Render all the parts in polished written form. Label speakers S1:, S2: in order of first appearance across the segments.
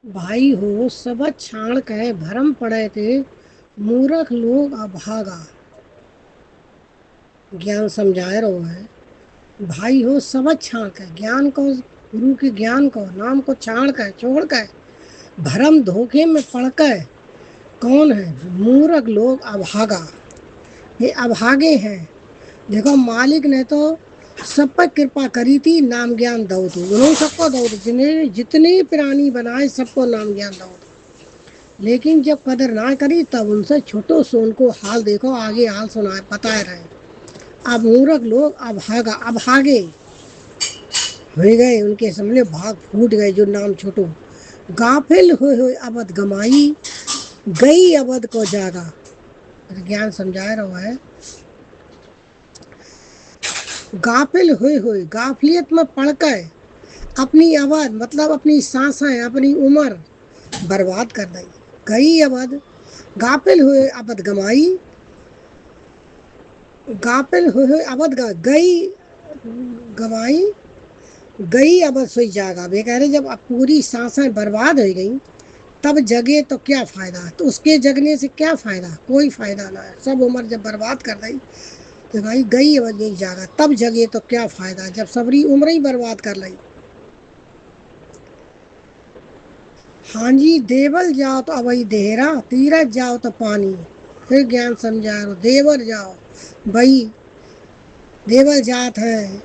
S1: भाई हो सब छाण कहे भरम पड़े थे, मूर्ख लोग अभागा। ज्ञान समझाए रहो है। भाई हो सब छाण कहे ज्ञान को, गुरु के ज्ञान को नाम को छाण कहे छोड़ कहे भरम धोखे में पड़ कहे कौन है मूर्ख लोग अभागा। ये अभागे हैं। देखो मालिक ने तो सब पर कृपा करी थी, नाम ज्ञान दो तो उन्होंने सबको दो, जिन्हें जितने प्राणी बनाए सबको नाम ज्ञान दो। लेकिन जब कदर ना करी तब उनसे छोटो सो उनको हाल देखो, आगे हाल सुनाए बताए रहे। अब मूर्ख लोग अब भागे हो गए, उनके सामने भाग फूट गए जो नाम छोटो। गाफिल हुए अबद गमाई, गई अबद को जागा। ज्ञान समझाए रहा है। गाफिल हुए गाफिलियत में पड़ कर अपनी अवध मतलब अपनी सांसें अपनी उम्र बर्बाद कर दी। गई अवध, गाफिल हुए अबद गमाई, गाफिल हुए अबद गई गवाई, गई अबद सोई जागा। वे कह रहे जब अब पूरी सांसें बर्बाद हो गई तब जगे तो क्या फ़ायदा, तो उसके जगने से क्या फ़ायदा, कोई फ़ायदा ना है। सब उम्र जब बर्बाद कर दी तो भाई गई अबद यही जागा, तब जगे तो क्या फ़ायदा जब सबरी उम्र ही बर्बाद कर ली। हाँ जी, देवल जाओ तो अवई देहरा, तीरथ जाओ तो पानी। फिर ज्ञान समझा रो, देवर जाओ भाई, देवल जात है,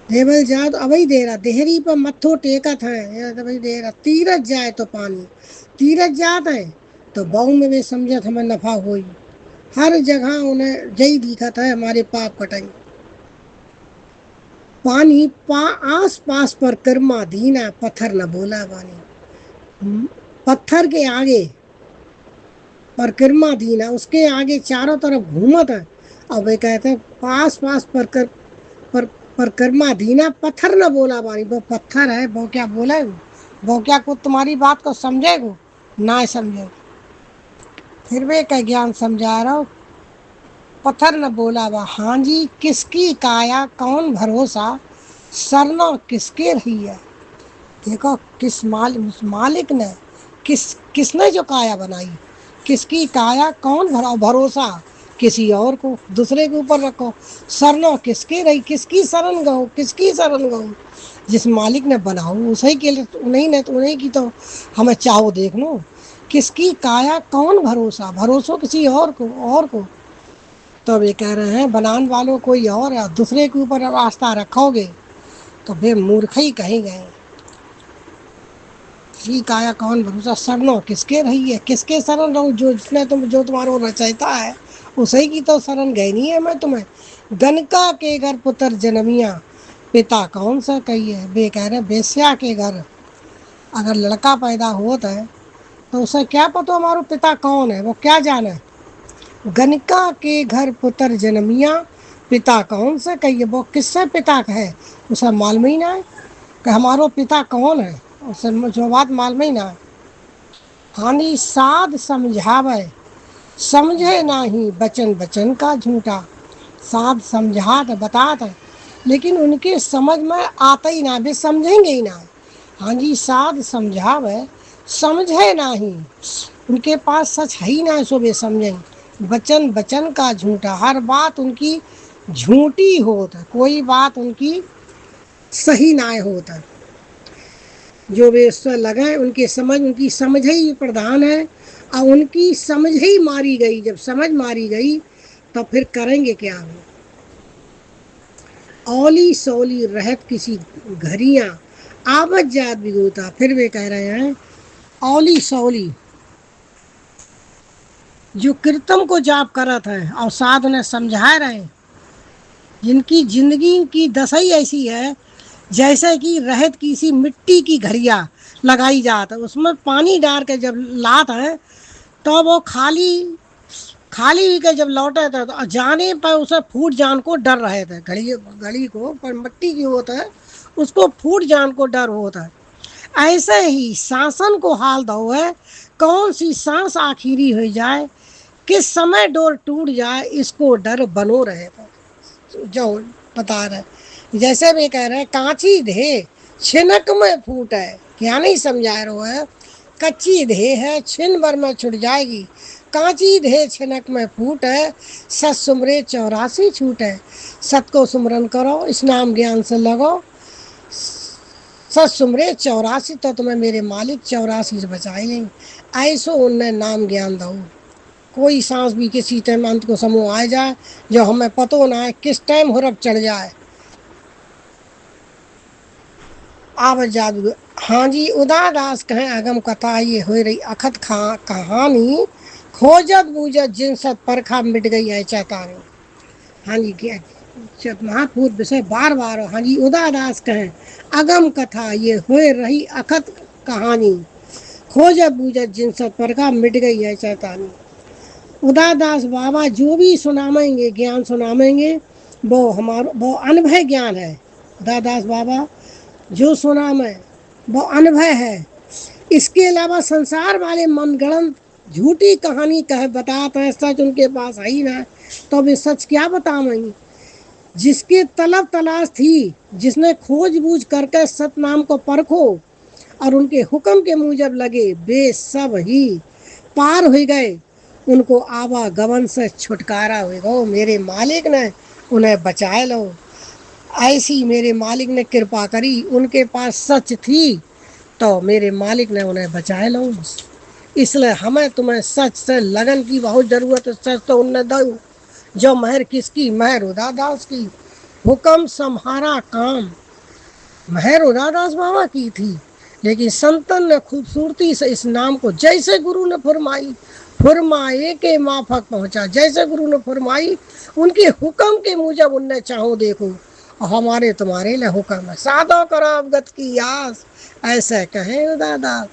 S1: देवल जात अवई देहरा, देहरी पर मत्थो टेकत है तो भाई देहरा। तीरथ जाए तो पानी, तीरथ जात है तो बहु में वे समझत हमें नफा होई। हर जगह उन्हें जई दिखत है हमारे पाप कटाई। पानी आस पास पर कर्मा दीना, पत्थर न बोला पानी। पत्थर के आगे परिक्रमा दीना, उसके आगे चारों तरफ घूमत है। और वे कहते हैं पास पास पर परिक्रमा दीना, पत्थर न बोला बानी। वो पत्थर है, वो क्या बोले, वो क्या को तुम्हारी बात को समझेगो ना समझे। फिर वे क्या ज्ञान समझा रहा हो, पत्थर न बोला बा। हाँ जी, किसकी काया कौन भरोसा, सरना किसके रही है। देखो किस मालिक ने, किसने जो काया बनाई, किसकी काया कौन भरा भरोसा, किसी और को दूसरे के ऊपर रखो। सरनो किसकी रही, किसकी शरण गो, किसकी शरण गो। जिस मालिक ने बनाओ उसी के लिए, उन्हीं ने तो उन्हीं की तो हमें चाहो देख लो। किसकी काया कौन भरोसा, भरोसा किसी और को। तो वे कह रहे हैं बनाने वालों कोई और है, दूसरे के ऊपर आस्था रखोगे तो वे मूर्ख ही कहे गए। श्री काया कौन भरोसा, शरणों किसके रही है, किसके शरण रहूं, जो जिसने तुम जो तुम्हारा रचयिता है उसी की तो शरण गई नहीं है मैं तुम्हें। गनका के घर पुत्र जन्मिया, पिता कौन सा कही है। वे कह रहे बेस्या के घर अगर लड़का पैदा होता है तो उसे क्या पता हमारा पिता कौन है, वो क्या जाने। गनका के घर पुत्र जन्मिया, पिता कौन सा कही है, वो किससे पिता का है उसे मालूम ही ना है कि हमारा पिता कौन है, उसे जो बात मालूम ही ना है। हानि साध समझावे, समझे नाही बचन बचन का झूठा। साध समझात बतात लेकिन उनके समझ में आता ही ना, वे समझेंगे ही ना। हाँ जी, साध समझावे समझे नाही, उनके पास सच है ही ना सो वे समझेंगे। बचन बचन का झूठा, हर बात उनकी झूठी होता, कोई बात उनकी सही ना होता। जो वे ईश्वर लगाए उनके समझ, उनकी समझ ही प्रधान है। और उनकी समझ ही मारी गई, जब समझ मारी गई तो फिर करेंगे क्या वो। औली सौली रहत किसी घरियाँ, आवत जात बिगोता। फिर वे कह रहे हैं औली सौली, जो कीर्तन को जाप करत है और साध ने समझा रहे, जिनकी जिंदगी की दशा ही ऐसी है जैसे कि रहत की सी मिट्टी की घड़िया लगाई जात है, उसमें पानी डाल के जब लात है तो वो खाली खाली के जब लौटे थे तो जाने पर उसे फूट जान को डर रहे थे। घड़ी घड़ी को पर मिट्टी की होता है, उसको फूट जान को डर होता है। ऐसे ही शासन को हाल दो है, कौन सी सांस आखिरी हो जाए, किस समय डोर टूट जाए, इसको डर बनो रहे थे। जो बता रहे जैसे वे कह रहे हैं कांची दे छिनक में फूट है, क्या नहीं समझा रहे है। कच्ची देह है छिन भर में छुट जाएगी, कांची देह छिनक में फूट है, सत सुमरे 84 छूट है। सत को सुमरन करो, इस नाम ज्ञान से लगो, सत सुमरे 84 तो तुम्हें मेरे मालिक 84 से बचाए लेंगे। ऐसो उनने नाम ज्ञान दो। कोई सांस भी किसी टाइम अंत को समूह आ जाए, जो हमें पतो ना है किस टाइम हुरक चढ़ जाए। आव जादू हाँ जी, उदादास कहें अगम कथा ये हो रही अखत कहानी, खोजत बूझत जिनसत परखा मिट गई है चैतानी। हाँ जी, क्या महाभूत विषय बार बार। हाँ जी, उदादास कहें अगम कथा ये हो रही अखत कहानी, खोजत बूझत जिनसत परखा मिट गई है चैतानी। उदादास बाबा जो भी सुनामेंगे ज्ञान सुनामेंगे, वो अनुभव ज्ञान है। उदादास बाबा जो सुनामे वो अनुभव है। इसके अलावा संसार वाले मनगढ़ंत झूठी कहानी कह बताते हैं, सच उनके पास है ही ना, तो वे सच क्या बताएंगे। जिसके तलब तलाश थी, जिसने खोज बूझ करके सतनाम को परखो और उनके हुक्म के मुजब लगे, वे सब ही पार हो गए, उनको आवागमन से छुटकारा होगा। मेरे मालिक ने उन्हें बचाए लो। ऐसी मेरे मालिक ने कृपा करी, उनके पास सच थी तो मेरे मालिक ने उन्हें बचाए लो। इसलिए हमें तुम्हें सच से लगन की बहुत ज़रूरत है। सच तो उन्हें दो जो महर किसकी, महर उदादास की। हुक्म सम्हारा काम महर उदादास बाबा की थी, लेकिन संतन ने खूबसूरती से इस नाम को जैसे गुरु ने फरमाए के माफक पहुंचा। जैसे गुरु ने फरमाई उनके हुक्म के मुजब उनने चाहो देखो, हमारे तुम्हारे लिए हुक्म है। साधो करो अवगत की आस, ऐसे कहे उदादास।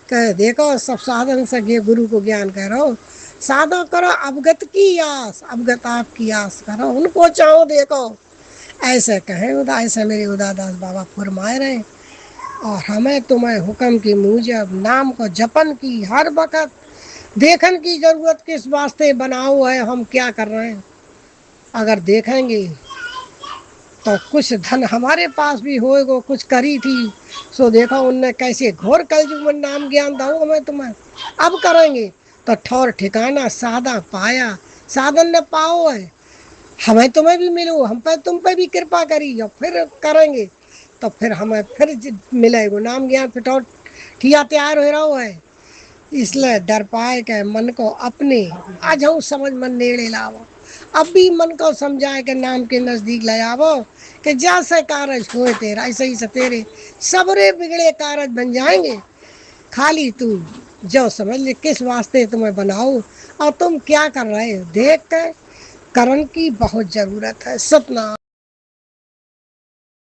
S1: कहे देखो सब साधन से गुरु को ज्ञान करो, साधो करो अवगत की आस, अवगत आपकी आस करो, उनको चाहो देखो, ऐसे कहे ऐसे मेरे उदादास बाबा फरमाए रहे। और हमें तुम्हें हुक्म की मुजब नाम को जपन की हर वक्त देखन की जरूरत किस वास्ते बनाओ है, हम क्या कर रहे हैं। अगर देखेंगे तो कुछ धन हमारे पास भी होएगा, कुछ करी थी सो देखो उनने कैसे घोर कलयुग में नाम ज्ञान दूंगा मैं तुम्हें। अब करेंगे तो ठौर ठिकाना साधा पाया, साधन न पाओ है, हमें तुम्हें भी मिलो, हम पे तुम पे भी कृपा करी, और फिर करेंगे तो फिर हमें फिर मिलेगा नाम ज्ञान। फिर ठौर ठिया तैयार हो रहा है। इसलिए डर पाए के मन को अपने आज समझ मन नेड़े लाओ। अब भी मन को समझाए के नाम के नजदीक ले आवो, कि जैसे कारज होए तेरा ऐसे ही से तेरे सबरे बिगड़े कारज बन जाएंगे। खाली तू जो समझ ले किस वास्ते तुम्हें बनाओ और तुम क्या कर रहे हो। देख के करण की बहुत जरूरत है। सतनाम।